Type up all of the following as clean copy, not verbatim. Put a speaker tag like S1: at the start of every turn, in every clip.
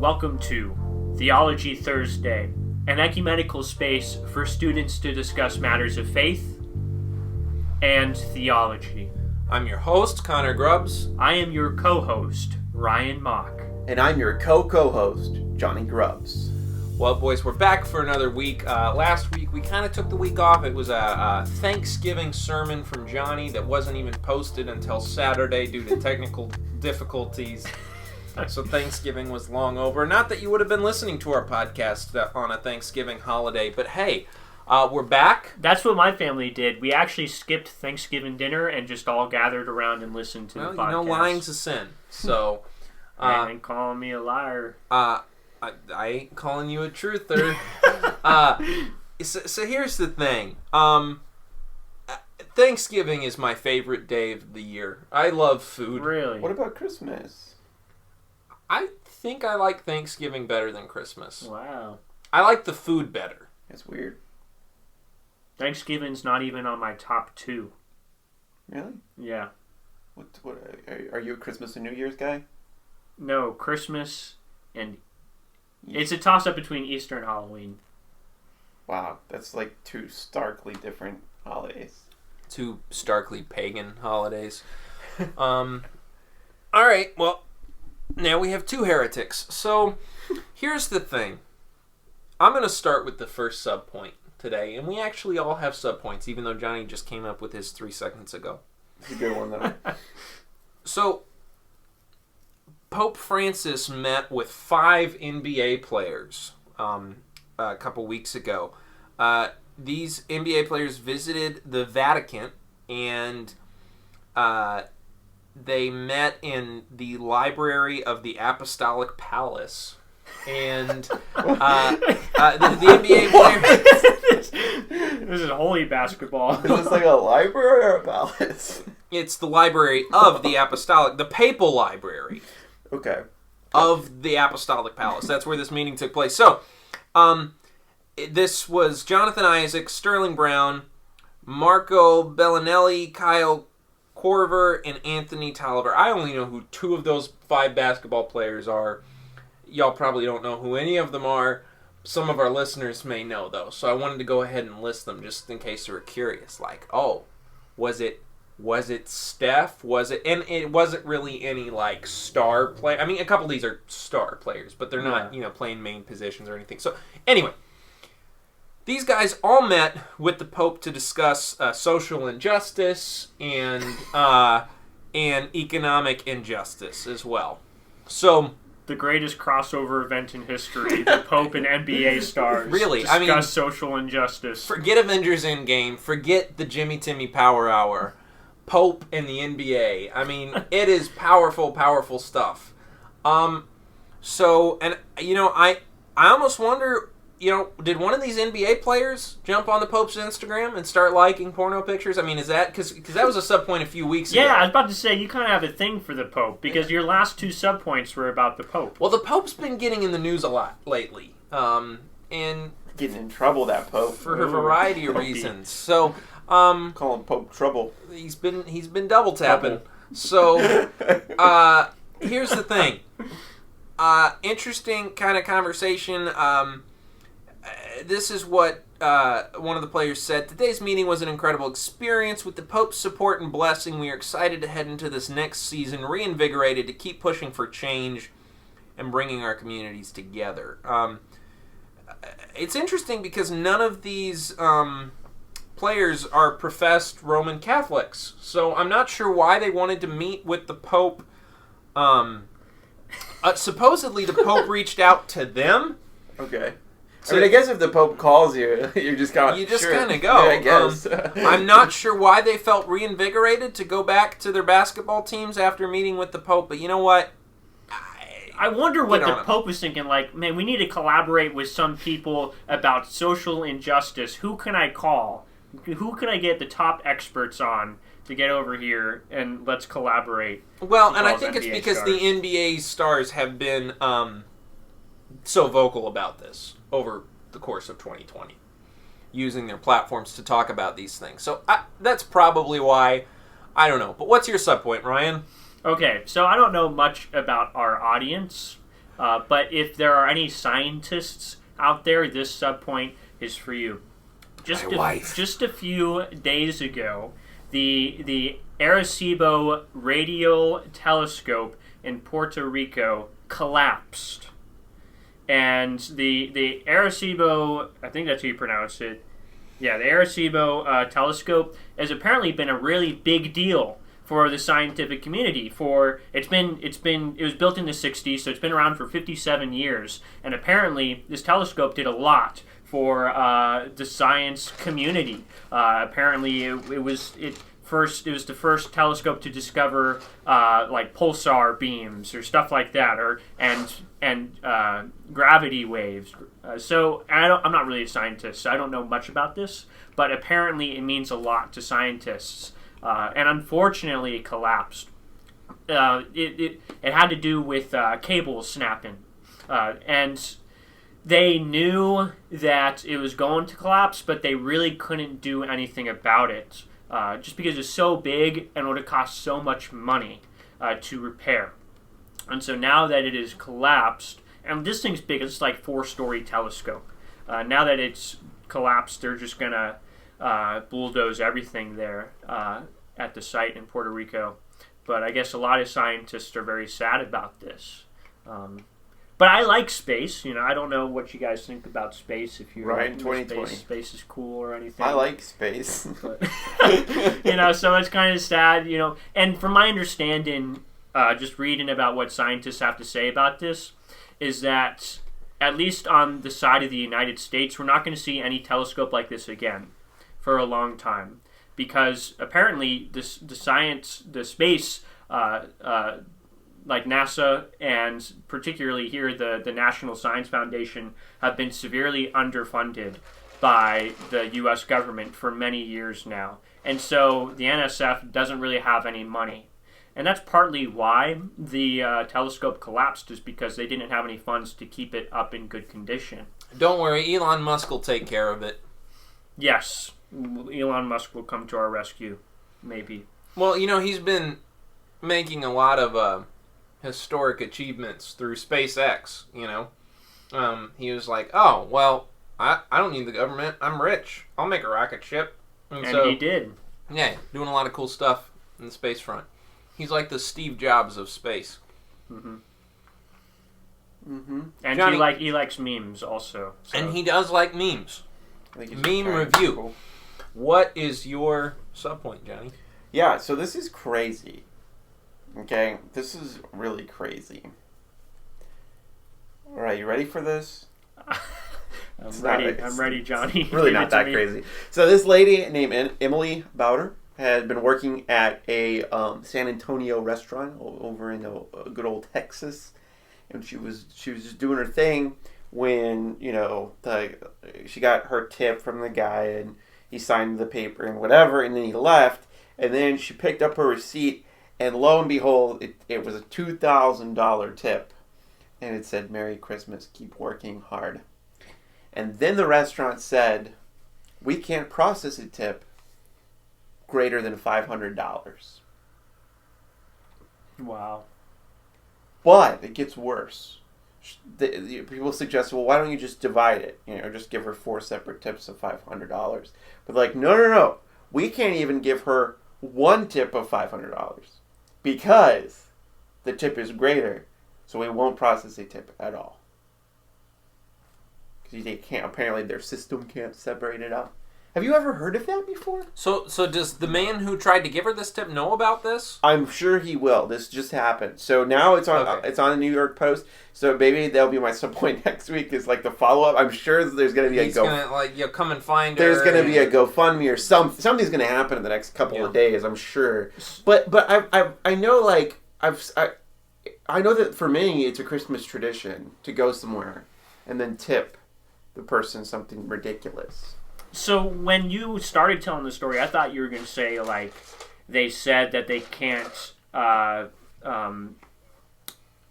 S1: Welcome to Theology Thursday, an ecumenical space for students to discuss matters of faith and theology.
S2: I'm your host, Connor Grubbs.
S1: I am your co-host, Ryan Mock.
S3: And I'm your co-host, Johnny Grubbs.
S2: Well, boys, we're back for another week. Last week, we kind of took the week off. It was a Thanksgiving sermon from Johnny that wasn't even posted until Saturday due to technical difficulties. So Thanksgiving was long over. Not that you would have been listening to our podcast on a Thanksgiving holiday, but hey, we're back.
S1: That's what my family did. We actually skipped Thanksgiving dinner and just all gathered around and listened to the podcast.
S2: You know, lying's a sin. So,
S1: and calling me a liar.
S2: I ain't calling you a truther. So here's the thing. Thanksgiving is my favorite day of the year. I love food.
S1: Really?
S3: What about Christmas?
S2: I think I like Thanksgiving better than Christmas.
S1: Wow.
S2: I like the food better.
S3: That's weird.
S1: Thanksgiving's not even on my top 2.
S3: Really?
S1: Yeah.
S3: What are you a Christmas and New Year's guy?
S1: No, Christmas and... It's a toss-up between Easter and Halloween.
S3: Wow, that's like two starkly different holidays.
S2: Two starkly pagan holidays. All right, well, now we have 2 heretics. So, here's the thing. I'm going to start with the first subpoint today, and we actually all have subpoints, even though Johnny just came up with his 3 seconds ago.
S3: It's a good one, though.
S2: So, Pope Francis met with 5 NBA players a couple weeks ago. These NBA players visited the Vatican, and they met in the library of the Apostolic Palace. And the NBA players...
S1: This is holy basketball.
S3: Is this like a library or a palace?
S2: It's the library of the Apostolic, the papal library.
S3: Okay.
S2: Of the Apostolic Palace. That's where this meeting took place. So, this was Jonathan Isaac, Sterling Brown, Marco Bellinelli, Kyle Korver, and Anthony Tolliver. I only know who 2 of those 5 basketball players are. Y'all probably don't know who any of them are. Some of our listeners may know, though. So I wanted to go ahead and list them just in case you were curious. Like, oh, was it Steph? And it wasn't really any, like, star play. I mean, a couple of these are star players, but they're not, playing main positions or anything. So, anyway, these guys all met with the Pope to discuss social injustice and economic injustice as well. So,
S1: the greatest crossover event in history, the Pope and NBA stars
S2: really,
S1: discuss social injustice.
S2: Forget Avengers Endgame, forget the Jimmy Timmy Power Hour. Pope and the NBA. I mean, it is powerful, powerful stuff. So, and, I almost wonder, did one of these NBA players jump on the Pope's Instagram and start liking porno pictures? I mean, is that, because that was a subpoint a few weeks ago.
S1: Yeah, I was about to say, you kind of have a thing for the Pope, because your last 2 subpoints were about the Pope.
S2: Well, the Pope's been getting in the news a lot lately. And
S3: getting in trouble, that Pope.
S2: For a variety of reasons. So,
S3: call him Pope Trouble.
S2: He's been double tapping. So, here's the thing. Interesting kind of conversation. This is what one of the players said. Today's meeting was an incredible experience. With the Pope's support and blessing, we are excited to head into this next season reinvigorated to keep pushing for change and bringing our communities together. It's interesting because none of these players are professed Roman Catholics. So I'm not sure why they wanted to meet with the Pope. Supposedly the Pope reached out to them.
S3: Okay. So, I guess if the Pope calls you, you just kind
S2: of go.
S3: Yeah, I guess.
S2: I'm not sure why they felt reinvigorated to go back to their basketball teams after meeting with the Pope, but you know what?
S1: I wonder what the Pope was thinking. Like, man, we need to collaborate with some people about social injustice. Who can I call? Who can I get the top experts on to get over here and let's collaborate?
S2: Well, and I think it's because the NBA stars have been so vocal about this over the course of 2020, using their platforms to talk about these things. So that's probably why. I don't know. But what's your subpoint, Ryan?
S1: Okay, so I don't know much about our audience, But if there are any scientists out there, this subpoint is for you. Just a few days ago, the Arecibo Radio Telescope in Puerto Rico collapsed. And the Arecibo, I think that's how you pronounce it. Yeah, the Arecibo Telescope has apparently been a really big deal for the scientific community. It was built in the 60s, so it's been around for 57 years. And apparently, this telescope did a lot for the science community. Apparently, it was the first telescope to discover like pulsar beams or stuff like that, and gravity waves. So I'm not really a scientist, so I don't know much about this, but apparently it means a lot to scientists. And unfortunately, it collapsed. It had to do with cables snapping, and they knew that it was going to collapse, but they really couldn't do anything about it. Just because it's so big and would have cost so much money to repair. And so now that it is collapsed, and this thing's big, it's like 4-story telescope. Now that it's collapsed, they're just going to bulldoze everything there at the site in Puerto Rico. But I guess a lot of scientists are very sad about this. But I like space. I don't know what you guys think about space. If you're
S3: right in 2020,
S1: space is cool or anything.
S3: I like space.
S1: But, so it's kind of sad. And from my understanding, just reading about what scientists have to say about this, is that at least on the side of the United States, we're not going to see any telescope like this again for a long time, because apparently the space. Like NASA and particularly here the National Science Foundation have been severely underfunded by the U.S. government for many years now. And so the NSF doesn't really have any money. And that's partly why the telescope collapsed, is because they didn't have any funds to keep it up in good condition.
S2: Don't worry, Elon Musk will take care of it.
S1: Yes, Elon Musk will come to our rescue, maybe.
S2: Well, he's been making a lot of historic achievements through SpaceX, he was like, oh, well, I don't need the government, I'm rich, I'll make a rocket ship.
S1: And so, he did.
S2: Yeah, doing a lot of cool stuff in the space front. He's like the Steve Jobs of space.
S1: Mm-hmm. Mm-hmm. And Johnny, he likes memes also.
S2: So. And he does like memes. Meme review. Cool. What is your subpoint, Johnny?
S3: Yeah, so this is crazy. Okay, this is really crazy. All right, you ready for this?
S1: I'm ready, Johnny.
S3: Really not that crazy. So this lady named Emily Bowder had been working at a San Antonio restaurant over in good old Texas, and she was just doing her thing when she got her tip from the guy, and he signed the paper and whatever, and then he left, and then she picked up her receipt. And lo and behold, it was a $2,000 tip. And it said, "Merry Christmas, keep working hard." And then the restaurant said, "We can't process a tip greater than $500.
S1: Wow.
S3: But it gets worse. People suggest, well, why don't you just divide it? Just give her 4 separate tips of $500. But no. We can't even give her one tip of $500. Because the tip is greater, so we won't process a tip at all. Because they can't. Apparently, their system can't separate it out. Have you ever heard of that before?
S2: So does the man who tried to give her this tip know about this?
S3: I'm sure he will. This just happened. So now it's on. Okay. It's on the New York Post. So maybe that'll be my subpoint next week. Is like the follow up. I'm sure there's going to be
S2: He's gonna come and find
S3: there's
S2: her.
S3: There's going to be a GoFundMe or something's going to happen in the next couple of days. I'm sure. But I know I know that for many it's a Christmas tradition to go somewhere and then tip the person something ridiculous.
S1: So when you started telling the story, I thought you were going to say, they said that they can't have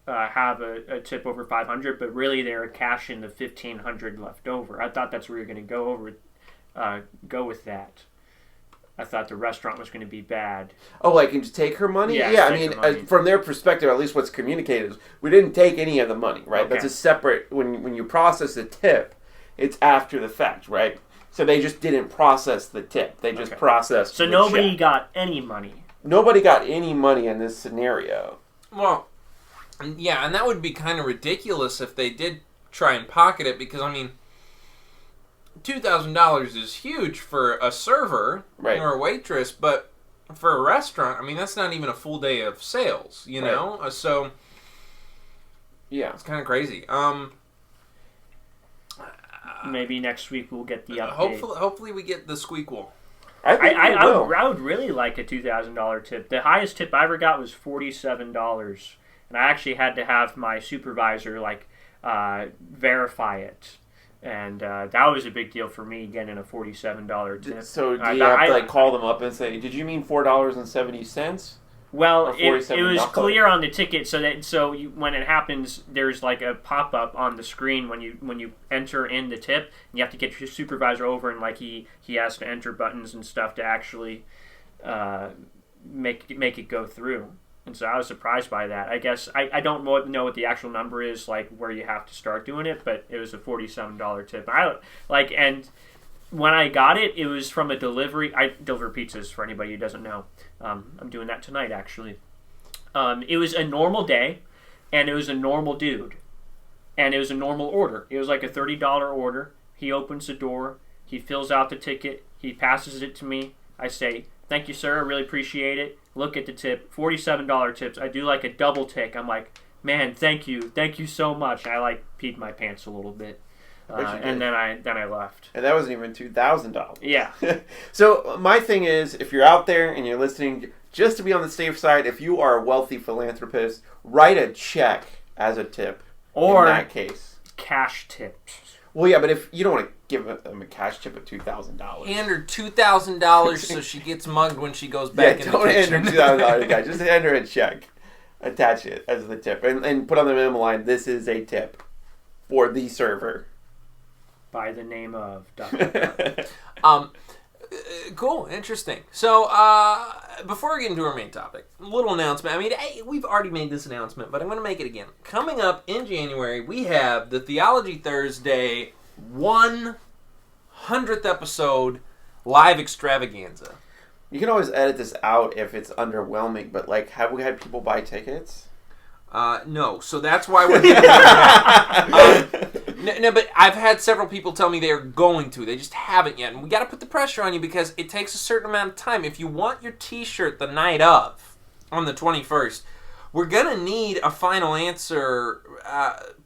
S1: a tip over $500, but really they're cashing the $1,500 left over. I thought that's where you're going to go with that. I thought the restaurant was going to be bad.
S3: Oh, like, and just take her money?
S1: Yeah,
S3: I mean, from their perspective, at least what's communicated is, we didn't take any of the money, right?
S1: Okay.
S3: That's a separate, when you process the tip, it's after the fact, right? So they just didn't process the tip. They just processed
S1: So
S3: the
S1: nobody
S3: check.
S1: got any money.
S3: Nobody got any money in this scenario.
S2: Well, yeah, and that would be kind of ridiculous if they did try and pocket it, because, I mean, $2,000 is huge for a server or a waitress, but for a restaurant, I mean, that's not even a full day of sales, you know? So, yeah, it's kind of crazy.
S1: Maybe next week we'll get the update.
S2: Hopefully we get the squeakquel.
S3: I
S1: would really like a $2,000 tip. The highest tip I ever got was $47, and I actually had to have my supervisor verify it, and that was a big deal for me, getting a $47 tip.
S3: So do you have to call them up and say, "Did you mean $4.70?"
S1: Well, it was clear on the ticket, when it happens, there's like a pop-up on the screen when you enter in the tip, and you have to get your supervisor over, and like he has to enter buttons and stuff to actually make it go through. And so I was surprised by that. I guess I don't know what the actual number is, like where you have to start doing it, but it was a $47 tip. And when I got it, it was from a delivery. I deliver pizzas for anybody who doesn't know. I'm doing that tonight, actually. It was a normal day, and it was a normal dude, and it was a normal order. It was like a $30 order. He opens the door. He fills out the ticket. He passes it to me. I say, "Thank you, sir. I really appreciate it." Look at the tip. $47 tips. I do like a double take. I'm like, "Man, thank you. Thank you so much." I peed my pants a little bit. And then I left.
S3: And that wasn't even $2,000.
S1: Yeah.
S3: So my thing is, if you're out there and you're listening, just to be on the safe side, if you are a wealthy philanthropist, write a check as a tip.
S1: Or
S3: in that case,
S1: cash tips.
S3: Well, yeah, but if you don't want to give them a cash tip of $2,000,
S2: hand her $2,000 so she gets mugged when she goes back in the kitchen.
S3: Don't hand her $2,000, guys. Just hand her a check, attach it as the tip, and put on the memo line, "This is a tip for the server."
S1: By the name of...
S2: Cool, interesting. So, before we get into our main topic, a little announcement. I mean, we've already made this announcement, but I'm going to make it again. Coming up in January, we have the Theology Thursday 100th episode live extravaganza.
S3: You can always edit this out if it's underwhelming, but have we had people buy tickets?
S2: No, so that's why we're doing that. No, but I've had several people tell me they're going to. They just haven't yet. And we got to put the pressure on you because it takes a certain amount of time. If you want your t-shirt the night of, on the 21st, we're going to need a final answer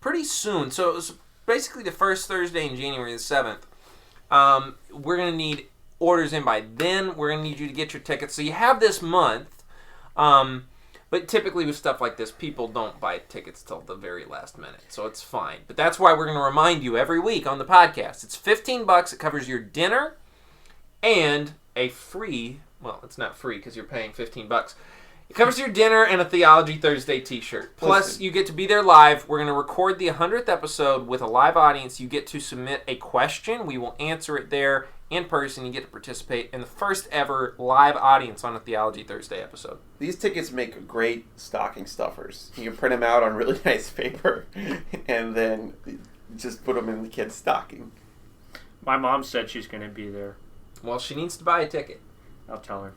S2: pretty soon. So it was basically the first Thursday in January, the 7th. We're going to need orders in by then. We're going to need you to get your tickets. So you have this month. But typically with stuff like this, people don't buy tickets till the very last minute, so it's fine. But that's why we're going to remind you every week on the podcast. It's $15. It covers your dinner and a free, well, it's not free because you're paying $15. It covers your dinner and a Theology Thursday t-shirt. Plus, you get to be there live. We're going to record the 100th episode with a live audience. You get to submit a question. We will answer it there in person. You get to participate in the first ever live audience on a Theology Thursday episode.
S3: These tickets make great stocking stuffers. You can print them out on really nice paper and then just put them in the kid's stocking.
S1: My mom said she's going to be there.
S2: Well, she needs to buy a ticket.
S1: I'll tell her.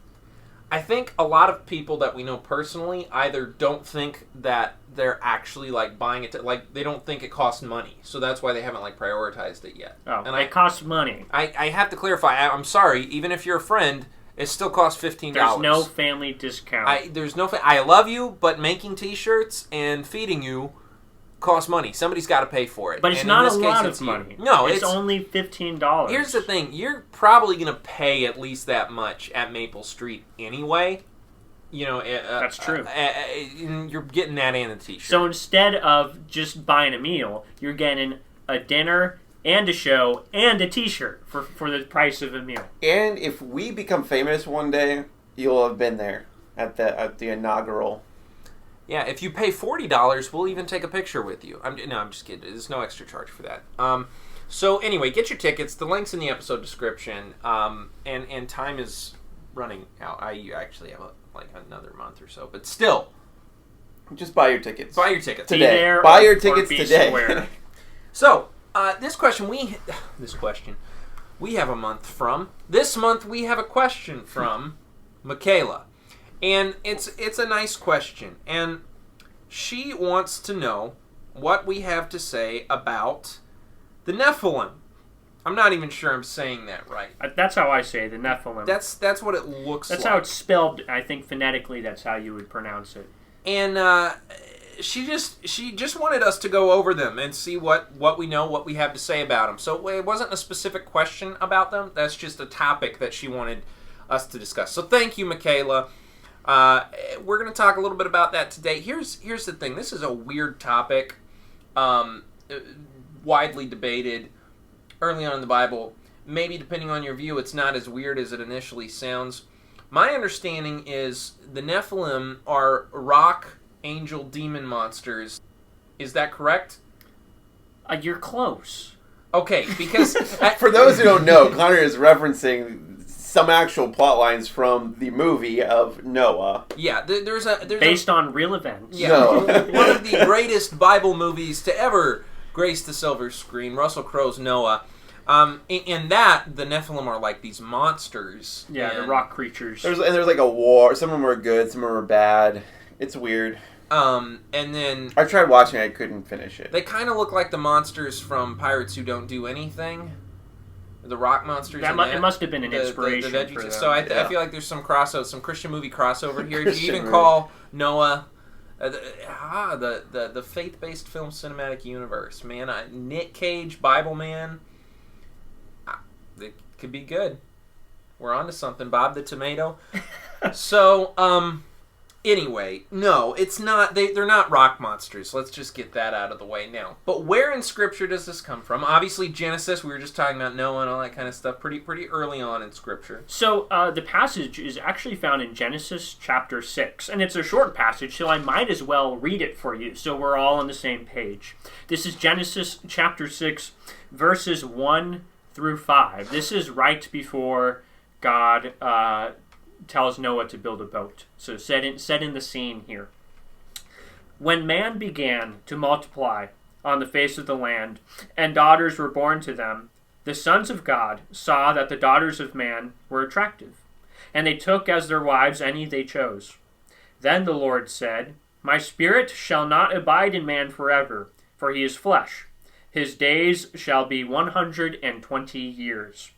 S2: I think a lot of people that we know personally either don't think that they're actually buying it, they don't think it costs money, so that's why they haven't prioritized it yet.
S1: Oh, and it costs money.
S2: I have to clarify. I'm sorry, even if you're a friend, it still costs $15.
S1: There's no family discount.
S2: I love you, but making t-shirts and feeding you costs money. Somebody's got to pay for it.
S1: But it's not a lot of money.
S2: No,
S1: it's only $15.
S2: Here's the thing. You're probably going to pay at least that much at Maple Street anyway.
S1: That's true.
S2: You're getting that and a t-shirt.
S1: So instead of just buying a meal, you're getting a dinner and a show and a t-shirt for the price of a meal.
S3: And if we become famous one day, you'll have been there at the inaugural.
S2: Yeah, if you pay $40, we'll even take a picture with you. I'm just kidding. There's no extra charge for that. So anyway, get your tickets. The link's in the episode description. And time is running out. I actually have another month or so, but still,
S3: just buy your tickets.
S2: Buy your tickets
S3: today. Buy your tickets today.
S2: So this question we have a month from. This month we have a question from Michaela, and it's a nice question, and she wants to know what we have to say about the Nephilim. I'm not even sure I'm saying that right.
S1: That's how I say the Nephilim.
S2: That's what it looks like.
S1: That's how it's spelled. I think phonetically that's how you would pronounce it.
S2: And she just wanted us to go over them and see what we know, what we have to say about them. So it wasn't a specific question about them. That's just a topic that she wanted us to discuss. So thank you, Michaela. We're going to talk a little bit about that today. Here's the thing. This is a weird topic, widely debated early on in the Bible. Maybe depending on your view, it's not as weird as it initially sounds. My understanding is the Nephilim are rock angel demon monsters. Is that correct?
S1: You're close.
S2: Okay, because
S3: for those who don't know, Connor is referencing some actual plot lines from the movie of Noah.
S2: Yeah, there's
S1: based on real events.
S2: Yeah, no. One of the greatest Bible movies to ever grace the silver screen, Russell Crowe's Noah. In that, the Nephilim are like these monsters.
S1: Yeah, the rock creatures.
S3: There's like a war. Some of them are good, some of them are bad. It's weird.
S2: And then
S3: I tried watching it, I couldn't finish it.
S2: They kind of look like the monsters from Pirates Who Don't Do Anything. The rock monsters.
S1: It must have been an inspiration for them.
S2: So I feel like there's some crossover, some Christian movie crossover here. If you even call Noah the faith-based film cinematic universe, man. Nick Cage, Bible Man. It could be good. We're on to something, Bob the Tomato. So, anyway, no, it's not. They're not rock monsters. Let's just get that out of the way now. But where in Scripture does this come from? Obviously, Genesis. We were just talking about Noah and all that kind of stuff. Pretty early on in Scripture.
S1: So the passage is actually found in Genesis chapter 6, and it's a short passage, so I might as well read it for you, so we're all on the same page. This is Genesis chapter 6, verses 1 through 5. This is right before God tells Noah to build a boat. So set in the scene here. When man began to multiply on the face of the land, and daughters were born to them, the sons of God saw that the daughters of man were attractive, and they took as their wives any they chose. Then the Lord said, My spirit shall not abide in man forever, for he is flesh. His days shall be 120 years.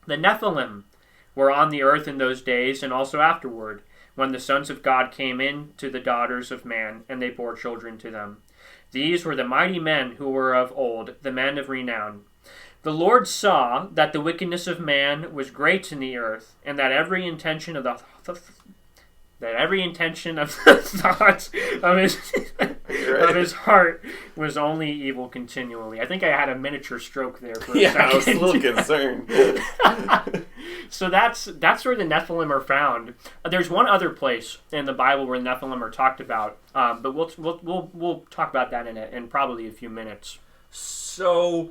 S1: The Nephilim were on the earth in those days, and also afterward, when the sons of God came in to the daughters of man, and they bore children to them. These were the mighty men who were of old, the men of renown. The Lord saw that the wickedness of man was great in the earth, and that every intention of the thoughts of his heart was only evil continually. I think I had a miniature stroke there for a second.
S3: I was a little concerned.
S1: So that's where the Nephilim are found. There's one other place in the Bible where the Nephilim are talked about, but we'll talk about that in probably a few minutes.
S2: So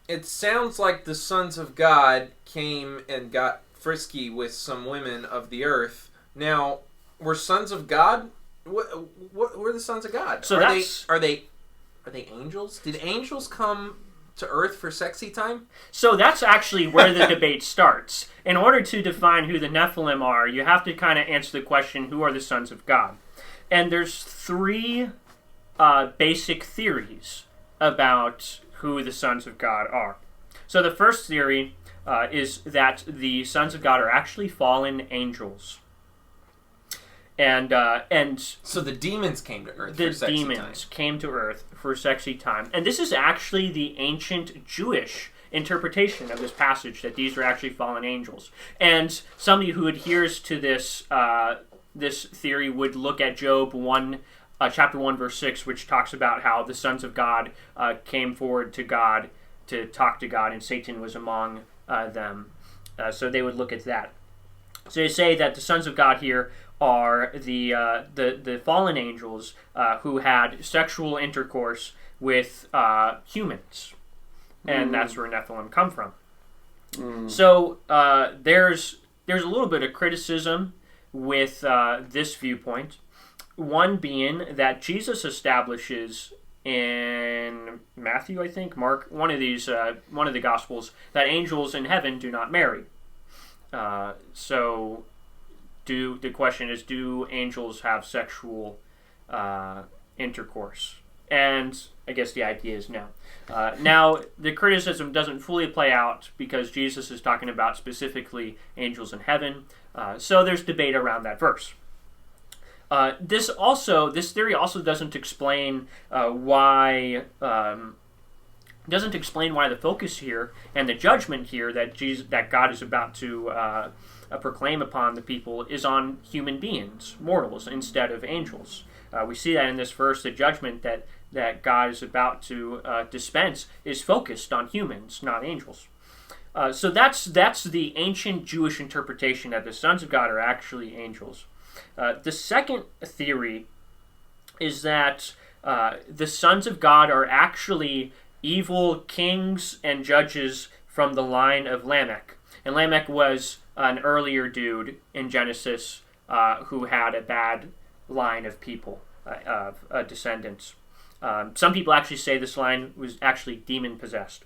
S2: it sounds like the sons of God came and got frisky with some women of the earth. Now, were sons of God? What were the sons of God?
S1: So
S2: are they angels? Did angels come to Earth for sexy time?
S1: So that's actually where the debate starts. In order to define who the Nephilim are, you have to kind of answer the question, who are the sons of God? And there's three basic theories about who the sons of God are. So the first theory is that the sons of God are actually fallen angels. And
S2: so the demons came to Earth
S1: for
S2: sexy time.
S1: The demons came to Earth for sexy time. And this is actually the ancient Jewish interpretation of this passage, that these are actually fallen angels. And somebody who adheres to this this theory would look at Job 1, chapter 1, verse 6, which talks about how the sons of God came forward to God to talk to God, and Satan was among them. So they would look at that. So they say that the sons of God here are the fallen angels who had sexual intercourse with humans, and that's where Nephilim come from. So there's there's a little bit of criticism with this viewpoint. One being that Jesus establishes in Matthew, I think, Mark, one of the Gospels, that angels in heaven do not marry. So the question is, do angels have sexual intercourse? And I guess the idea is no. Now, the criticism doesn't fully play out because Jesus is talking about specifically angels in heaven. So there's debate around that verse. This theory also doesn't explain why the focus here and the judgment here that God is about to proclaim upon the people is on human beings, mortals, instead of angels. We see that in this verse. The judgment that God is about to dispense is focused on humans, not angels. So that's the ancient Jewish interpretation that the sons of God are actually angels. The second theory is that the sons of God are actually evil kings and judges from the line of Lamech. And Lamech was an earlier dude in Genesis who had a bad line of people, of descendants. Some people actually say this line was actually demon-possessed.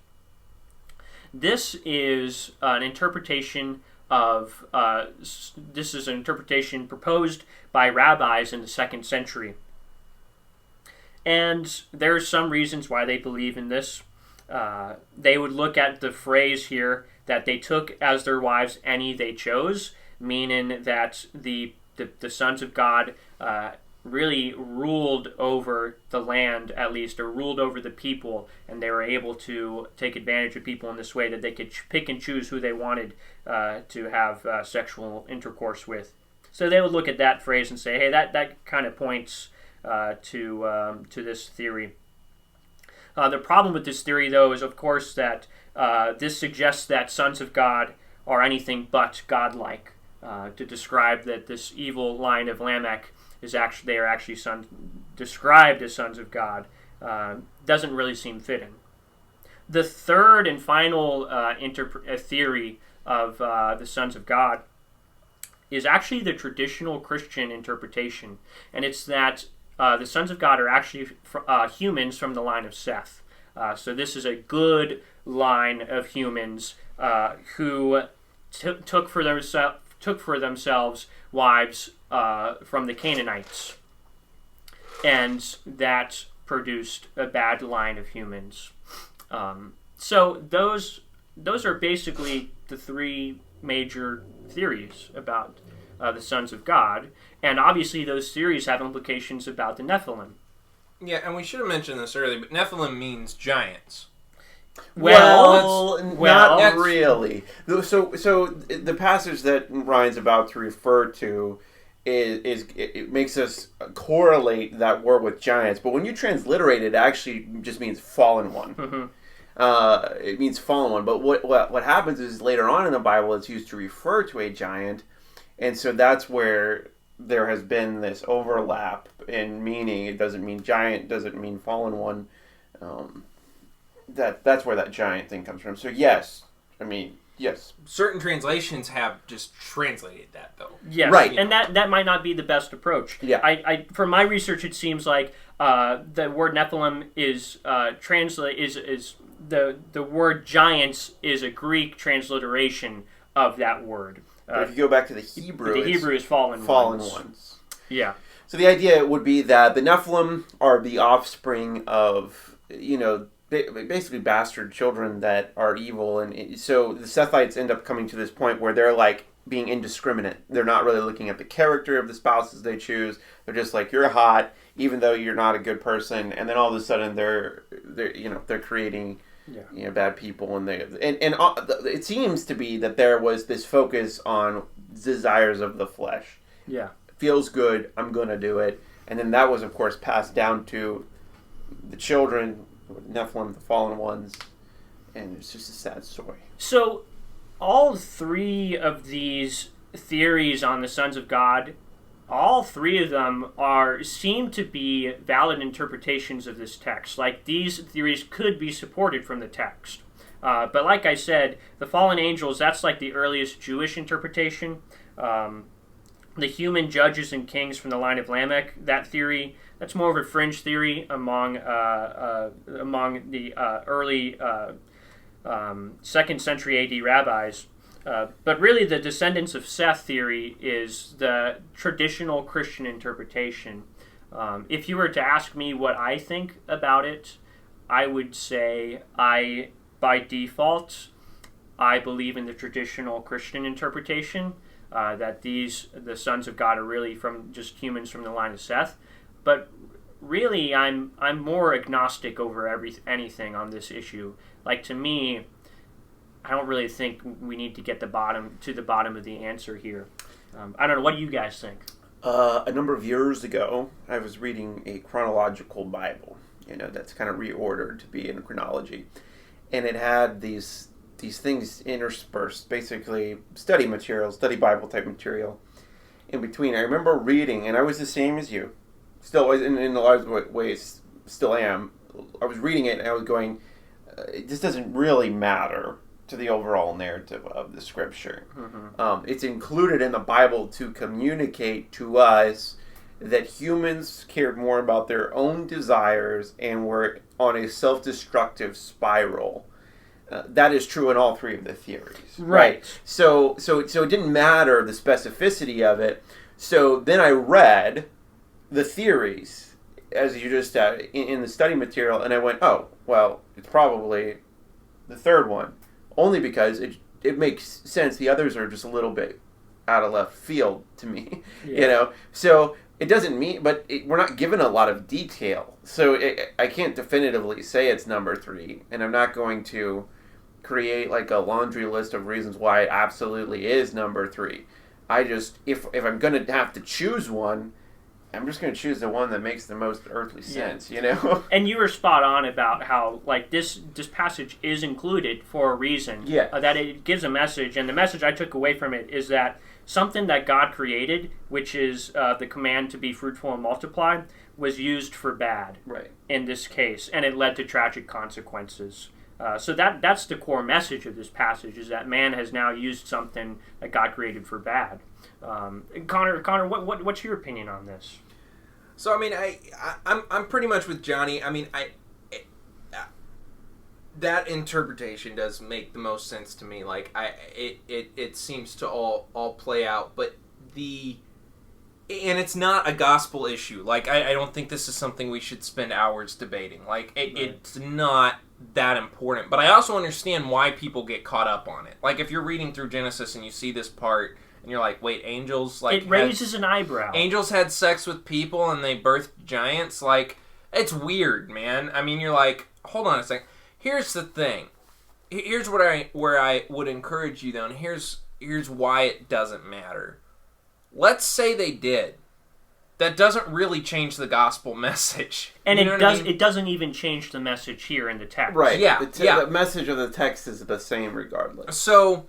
S1: This is an interpretation proposed by rabbis in the 2nd century. And there are some reasons why they believe in this. They would look at the phrase here that they took as their wives any they chose, meaning that the sons of God really ruled over the land, at least, or ruled over the people, and they were able to take advantage of people in this way that they could pick and choose who they wanted to have sexual intercourse with. So they would look at that phrase and say, hey, that kind of points to this theory. The problem with this theory, though, is, of course, that this suggests that sons of God are anything but godlike. To describe that this evil line of Lamech they are actually described as sons of God, doesn't really seem fitting. The third and final theory of the sons of God is actually the traditional Christian interpretation, and it's that the sons of God are actually humans from the line of Seth. So this is a good line of humans who took for themselves wives from the Canaanites, and that produced a bad line of humans. So those are basically the three major theories about the sons of God, and obviously those theories have implications about the Nephilim.
S2: Yeah, and we should have mentioned this earlier, but Nephilim means giants.
S3: Well, not really. So the passage that Ryan's about to refer to it makes us correlate that word with giants, but when you transliterate it, it actually just means fallen one. Mm-hmm. It means fallen one. But what happens is later on in the Bible, it's used to refer to a giant, and so that's where there has been this overlap in meaning. It doesn't mean giant, doesn't mean fallen one. That's where that giant thing comes from. So yes.
S2: Certain translations have just translated that, though.
S1: Yes, right. And that might not be the best approach.
S3: Yeah.
S1: I from my research, it seems like the word Nephilim is the word giants is a Greek transliteration of that word.
S3: But if you go back to the Hebrew,
S1: is fallen
S3: ones.
S1: Yeah.
S3: So the idea would be that the Nephilim are the offspring of, basically bastard children that are evil, and so the Sethites end up coming to this point where they're like being indiscriminate. They're not really looking at the character of the spouses they choose. They're just like, you're hot, even though you're not a good person, and then all of a sudden they're creating bad people, and it seems to be that there was this focus on desires of the flesh.
S1: Yeah,
S3: feels good, I'm gonna do it, and then that was of course passed down to the children. Nephilim, the fallen ones, and it's just a sad story.
S1: So, all three of these theories on the sons of God, all three of them seem to be valid interpretations of this text. Like, these theories could be supported from the text. But like I said, the fallen angels, that's like the earliest Jewish interpretation. The human judges and kings from the line of Lamech, that theory, that's more of a fringe theory among the early 2nd century AD rabbis. But really the descendants of Seth theory is the traditional Christian interpretation. If you were to ask me what I think about it, I would say by default, I believe in the traditional Christian interpretation, that the sons of God are really from just humans from the line of Seth. But really, I'm more agnostic over anything on this issue. Like, to me, I don't really think we need to get to the bottom of the answer here. I don't know. What do you guys think?
S3: A number of years ago, I was reading a chronological Bible, that's kind of reordered to be in chronology. And it had these things interspersed, basically study Bible type material in between. I remember reading, and I was the same as you, still in a lot of ways, still am. I was reading it, and I was going, this doesn't really matter to the overall narrative of the scripture. Mm-hmm. It's included in the Bible to communicate to us that humans cared more about their own desires and were on a self-destructive spiral. That is true in all three of the theories.
S1: Right.
S3: So it didn't matter the specificity of it. So then I read the theories, as you just said, in the study material, and I went, oh, well, it's probably the third one. Only because it makes sense. The others are just a little bit out of left field to me, So it doesn't mean, but we're not given a lot of detail. So I can't definitively say it's number 3, and I'm not going to create like a laundry list of reasons why it absolutely is number 3. I just, if I'm going to have to choose one, I'm just going to choose the one that makes the most earthly sense,
S1: And you were spot on about how, like, this passage is included for a reason.
S3: Yeah.
S1: That it gives a message, and the message I took away from it is that something that God created, which is the command to be fruitful and multiply, was used for bad.
S3: Right.
S1: In this case, and it led to tragic consequences. So that's the core message of this passage, is that man has now used something that God created for bad. Connor, what's your opinion on this?
S2: So I mean, I'm pretty much with Johnny. I mean, that interpretation does make the most sense to me. Like, it seems to all play out, but and it's not a gospel issue. Like, I don't think this is something we should spend hours debating. Like, it's not that important. But I also understand why people get caught up on it. Like, if you're reading through Genesis and you see this part, and you're like, wait, angels, like...
S1: It raises an eyebrow.
S2: Angels had sex with people and they birthed giants? Like, it's weird, man. I mean, you're like, hold on a second. Here's the thing. Here's where I would encourage you, though, and here's why it doesn't matter. Let's say they did. That doesn't really change the gospel message.
S1: And it doesn't even change the message here in the text.
S3: Right.
S2: Yeah.
S3: The message of the text is the same regardless.
S2: So,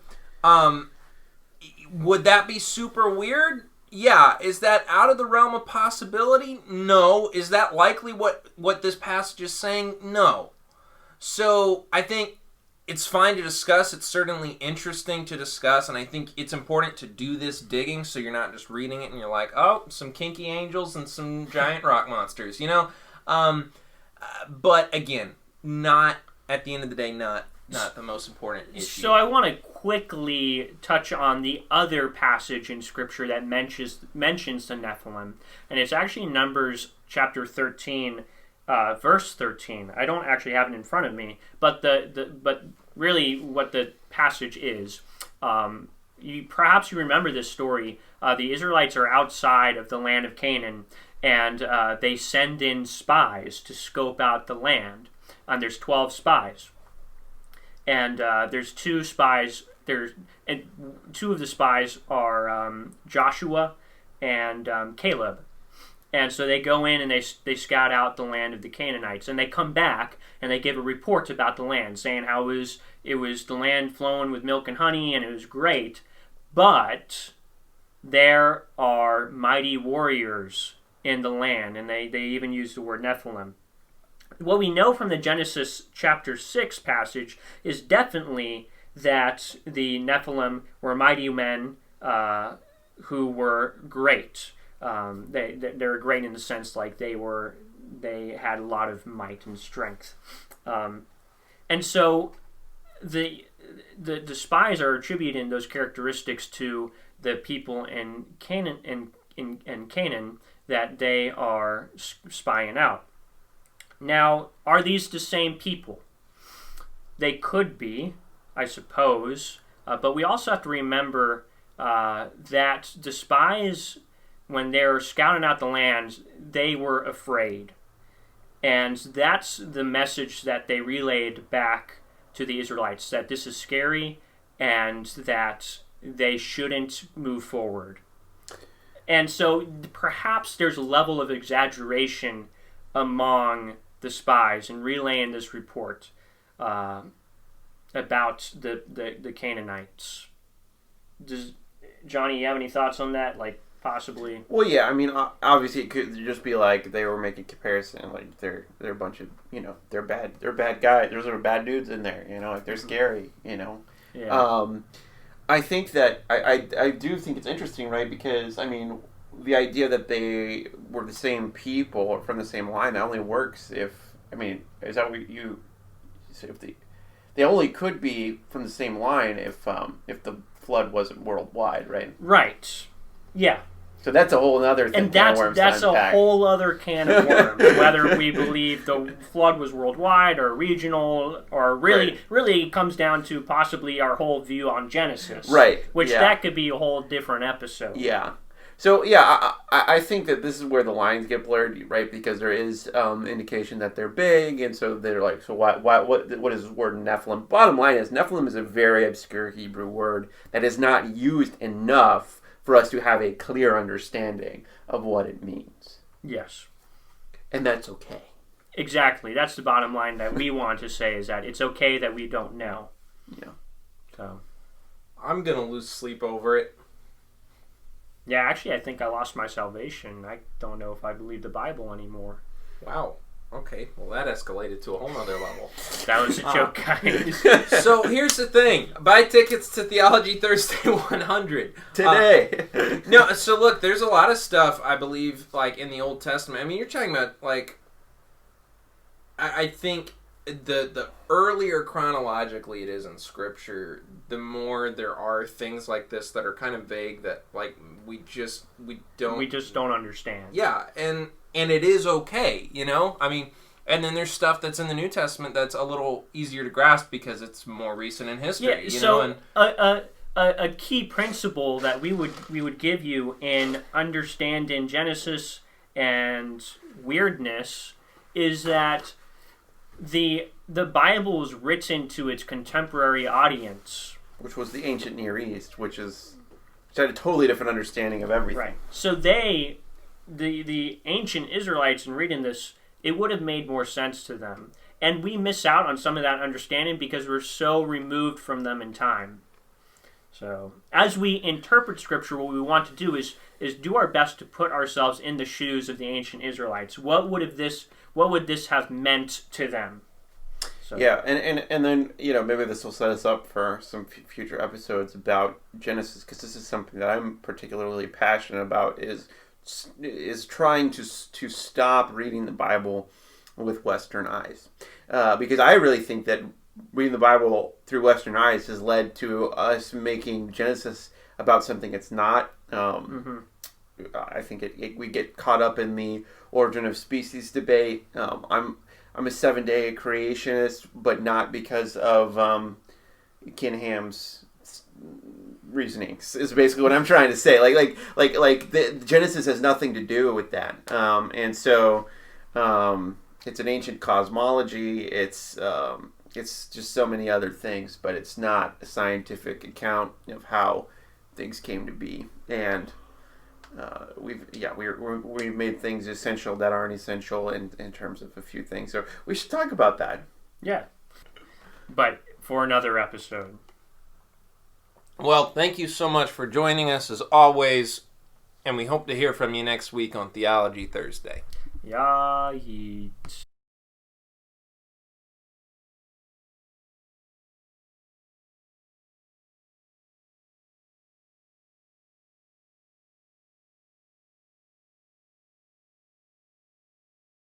S2: would that be super weird? Yeah. Is that out of the realm of possibility? No. Is that likely what this passage is saying? No. So, I think it's fine to discuss. It's certainly interesting to discuss, and I think it's important to do this digging so you're not just reading it and you're like, oh, some kinky angels and some giant rock monsters, But, again, not, at the end of the day, not the most important issue.
S1: So I want to quickly touch on the other passage in Scripture that mentions the Nephilim, and it's actually Numbers chapter 13, verse 13. I don't actually have it in front of me, but but really what the passage is, perhaps you remember this story. The Israelites are outside of the land of Canaan, and they send in spies to scope out the land, and there's 12 spies. And there's 2 spies. And 2 of the spies are Joshua and Caleb. And so they go in and they scout out the land of the Canaanites. And they come back and they give a report about the land, saying how it was the land flowing with milk and honey, and it was great. But there are mighty warriors in the land, and they even use the word Nephilim. what we know from the Genesis chapter 6 passage is definitely that the Nephilim were mighty men who were great. They were great in the sense like they had a lot of might and strength. And so the spies are attributing those characteristics to the people in Canaan Canaan that they are spying out. Now, are these the same people? They could be, I suppose, but we also have to remember that the spies, when they're scouting out the land, they were afraid. And that's the message that they relayed back to the Israelites, that this is scary and that they shouldn't move forward. And so perhaps there's a level of exaggeration among the spies in relaying this report about the Canaanites. Does Johnny, you have any thoughts on that? Like, possibly.
S3: Well, yeah. I mean, obviously, it could just be like they were making comparison. Like they're a bunch of they're bad guys. There's bad dudes in there. Like they're scary.
S1: Yeah.
S3: I think that I do think it's interesting, right? Because I mean, the idea that they were the same people or from the same line, that only works if is that what you say? If they only could be from the same line if the flood wasn't worldwide, right?
S1: Right. Yeah.
S3: So that's a whole other thing.
S1: And that's a whole other can of worms. Whether we believe the flood was worldwide or regional, or really comes down to possibly our whole view on Genesis.
S3: Right.
S1: Which that could be a whole different episode.
S3: Yeah. So yeah, I think that this is where the lines get blurred, right? Because there is indication that they're big, and so they're like, so what is this word Nephilim? Bottom line is Nephilim is a very obscure Hebrew word that is not used enough for us to have a clear understanding of what it means.
S1: Yes.
S3: And that's okay.
S1: Exactly. That's the bottom line that we want to say, is that it's okay that we don't know.
S3: Yeah.
S1: So
S2: I'm going to lose sleep over it.
S1: Yeah, actually, I think I lost my salvation. I don't know if I believe the Bible anymore.
S2: Wow. Okay, well that escalated to a whole nother level.
S1: That was a joke, guys.
S2: So here's the thing. Buy tickets to Theology Thursday 100.
S3: Today.
S2: No, so look, there's a lot of stuff, I believe, like in the Old Testament. I mean, you're talking about, like, I think the earlier chronologically it is in Scripture, the more there are things like this that are kind of vague that, like, we just don't
S1: understand.
S2: Yeah, and it is okay, I mean, and then there's stuff that's in the New Testament that's a little easier to grasp because it's more recent in history.
S1: A key principle that we would give you in understanding Genesis and weirdness is that the Bible was written to its contemporary audience,
S3: which was the ancient Near East, which had a totally different understanding of everything.
S1: Right. So the ancient Israelites, in reading this, it would have made more sense to them. And we miss out on some of that understanding because we're so removed from them in time. So, as we interpret Scripture, what we want to do is do our best to put ourselves in the shoes of the ancient Israelites. What would this have meant to them? So.
S3: Yeah, and then, maybe this will set us up for some future episodes about Genesis, because this is something that I'm particularly passionate about, is trying to stop reading the Bible with Western eyes. Because I really think that reading the Bible through Western eyes has led to us making Genesis about something it's not. I think we get caught up in the origin of species debate. I'm a 7-day creationist, but not because of Kinham's reasonings. Is basically what I'm trying to say. Like the Genesis has nothing to do with that. And so it's an ancient cosmology. It's just so many other things, but it's not a scientific account of how things came to be. And we've made things essential that aren't essential in terms of a few things. So we should talk about that.
S1: Yeah. But for another episode.
S2: Well, thank you so much for joining us as always, and we hope to hear from you next week on Theology Thursday.
S1: Yeah.